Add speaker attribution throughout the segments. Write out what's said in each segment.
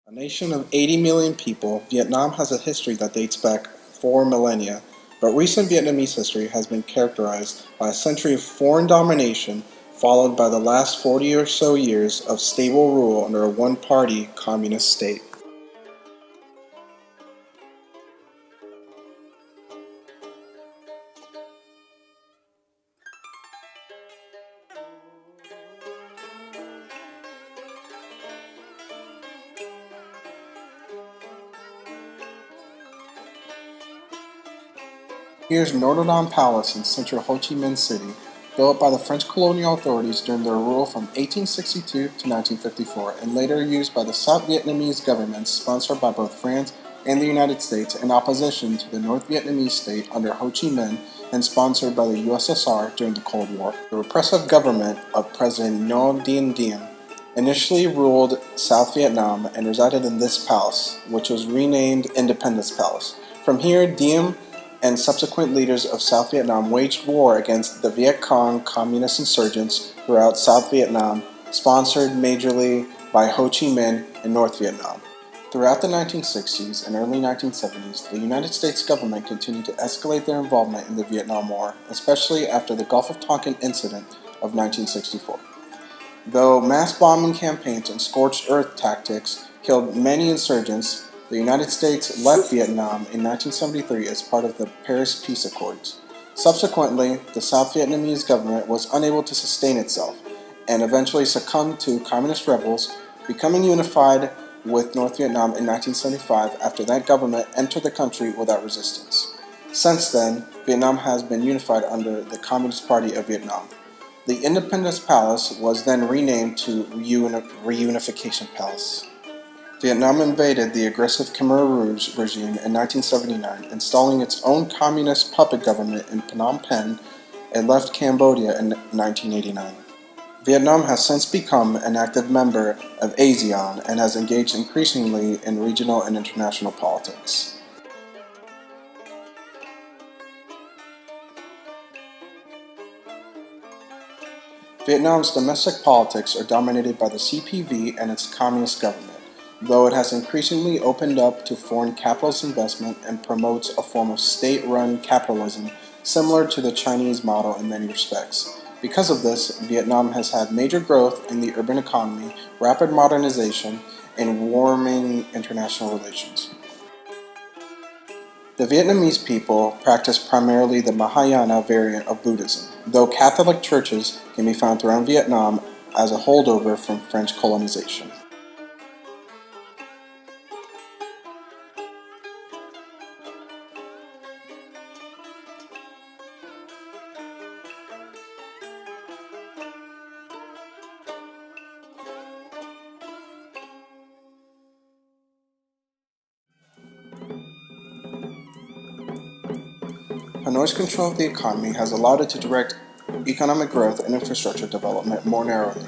Speaker 1: A nation of 80 million people, Vietnam has a history that dates back 4 millennia, but recent Vietnamese history has been characterized by a century of foreign domination, followed by the last 40 or so years of stable rule under a one-party communist state. Here's Notre Dame Palace in central Ho Chi Minh City, built by the French colonial authorities during their rule from 1862 to 1954, and later used by the South Vietnamese governments sponsored by both France and the United States in opposition to the North Vietnamese state under Ho Chi Minh and sponsored by the USSR during the Cold War. The repressive government of President Ngo Dinh Diem initially ruled South Vietnam and resided in this palace, which was renamed Independence Palace. From here, Diem and subsequent leaders of South Vietnam waged war against the Viet Cong communist insurgents throughout South Vietnam, sponsored majorly by Ho Chi Minh in North Vietnam. Throughout the 1960s and early 1970s, the United States government continued to escalate their involvement in the Vietnam War, especially after the Gulf of Tonkin incident of 1964. Though mass bombing campaigns and scorched earth tactics killed many insurgents, the United States left Vietnam in 1973 as part of the Paris Peace Accords. Subsequently, the South Vietnamese government was unable to sustain itself and eventually succumbed to communist rebels, becoming unified with North Vietnam in 1975 after that government entered the country without resistance. Since then, Vietnam has been unified under the Communist Party of Vietnam. The Independence Palace was then renamed to Reunification Palace. Vietnam invaded the aggressive Khmer Rouge regime in 1979, installing its own communist puppet government in Phnom Penh, and left Cambodia in 1989. Vietnam has since become an active member of ASEAN and has engaged increasingly in regional and international politics. Vietnam's domestic politics are dominated by the CPV and its communist government, though it has increasingly opened up to foreign capitalist investment and promotes a form of state-run capitalism similar to the Chinese model in many respects. Because of this, Vietnam has had major growth in the urban economy, rapid modernization, and warming international relations. The Vietnamese people practice primarily the Mahayana variant of Buddhism, though Catholic churches can be found throughout Vietnam as a holdover from French colonization. Hanoi's control of the economy has allowed it to direct economic growth and infrastructure development more narrowly.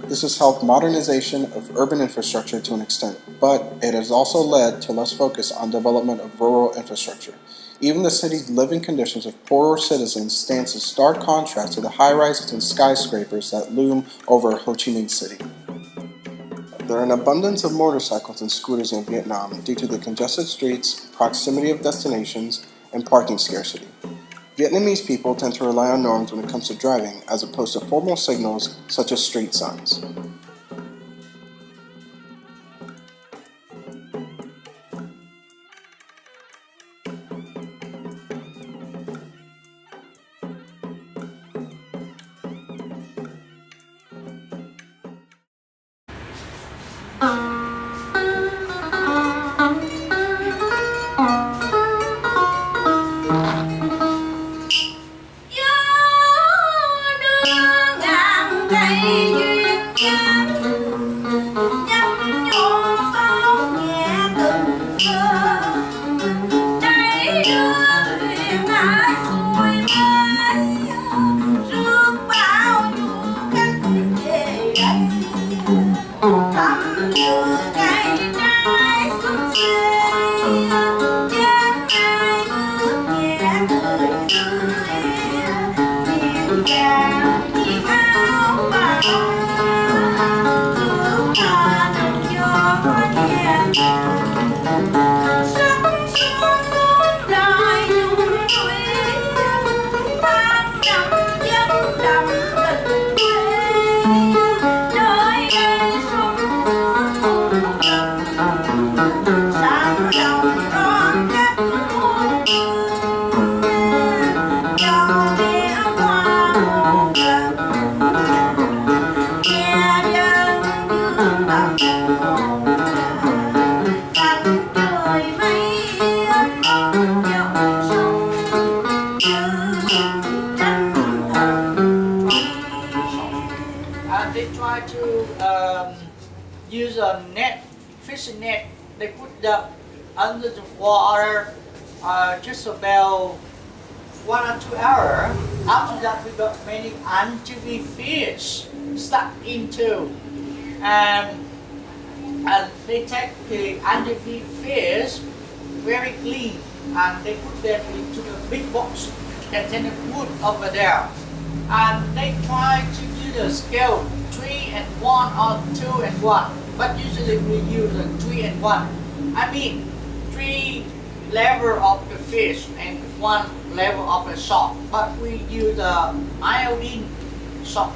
Speaker 1: This has helped modernization of urban infrastructure to an extent, but it has also led to less focus on development of rural infrastructure. Even the city's living conditions of poorer citizens stands in stark contrast to the high-rises and skyscrapers that loom over Ho Chi Minh City. There are an abundance of motorcycles and scooters in Vietnam due to the congested streets, proximity of destinations, and parking scarcity. Vietnamese people tend to rely on norms when it comes to driving, as opposed to formal signals such as street signs.
Speaker 2: Gió đưa ngàn cây duyên net, fishing net. They put them under the water just about 1 or 2 hours. After that, we got many anchovy fish stuck into, and they take the anchovy fish very clean, and they put them into the big box containing food over there, and they try to do the scale 3 and 1 or 2 and 1, but usually we use a 3 and 1. I mean 3 level of the fish and 1 level of the salt, but we use the iodine salt,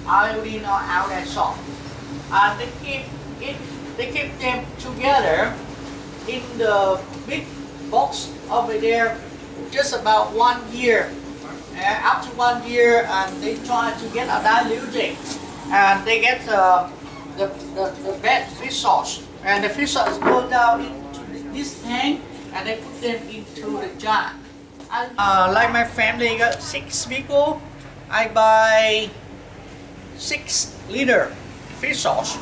Speaker 2: iodine or iodine salt, and they keep them together in the big box over there just about 1 year. After 1 year, and they try to get a diluting, and they get the bad fish sauce, and the fish sauce go down into this tank, and they put them into the jar. And, like my family got 6 people, I buy 6 liter fish sauce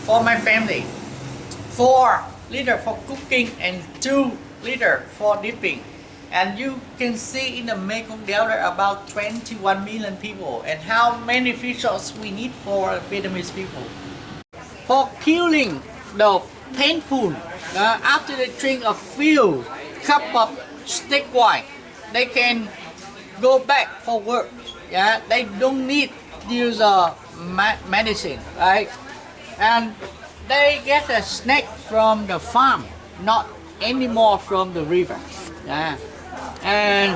Speaker 2: for my family, 4 liter for cooking and 2 liter for dipping. And you can see in the Mekong Delta about 21 million people, and how many fish sauce we need for Vietnamese people. For killing the pain pool, after they drink a few cup of steak wine, they can go back for work. Yeah, they don't need use medicine, right? And they get a snack from the farm, not anymore from the river. Yeah. And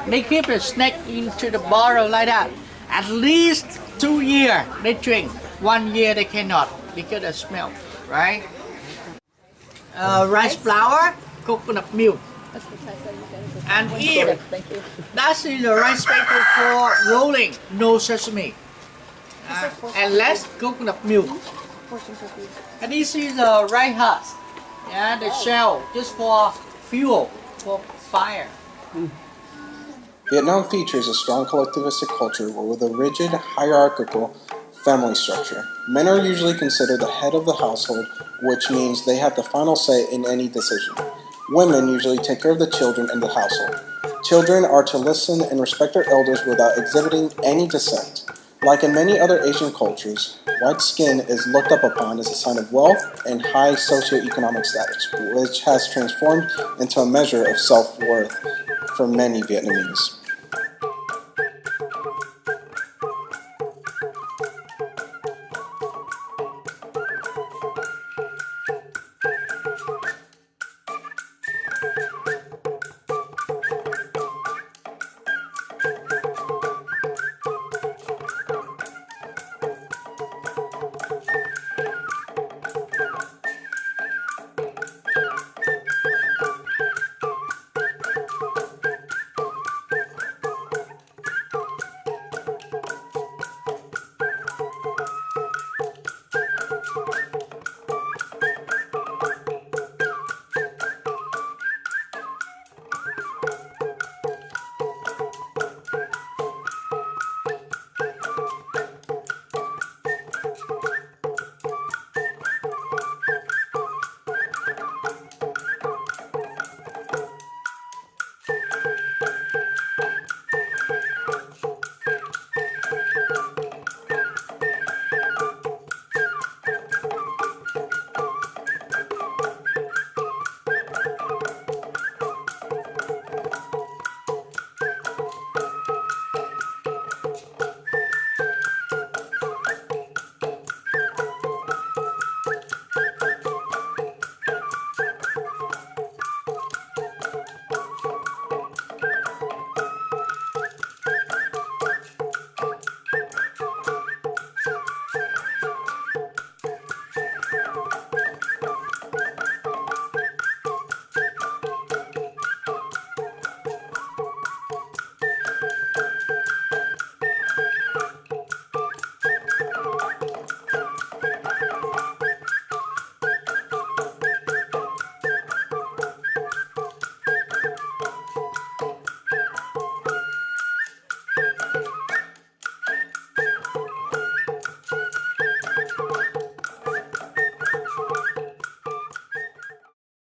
Speaker 2: they keep the snack into the bottle like that. At least 2 years they drink. 1 year they cannot because of smell, right? Rice flour, coconut milk. And here, that's in the rice paper for rolling, no sesame. And less coconut milk. And this is the rice husk. Yeah, the shell just for fuel, for fire.
Speaker 1: Vietnam features a strong collectivistic culture with a rigid, hierarchical family structure. Men are usually considered the head of the household, which means they have the final say in any decision. Women usually take care of the children in the household. Children are to listen and respect their elders without exhibiting any dissent. Like in many other Asian cultures, white skin is looked up upon as a sign of wealth and high socioeconomic status, which has transformed into a measure of self-worth for many Vietnamese.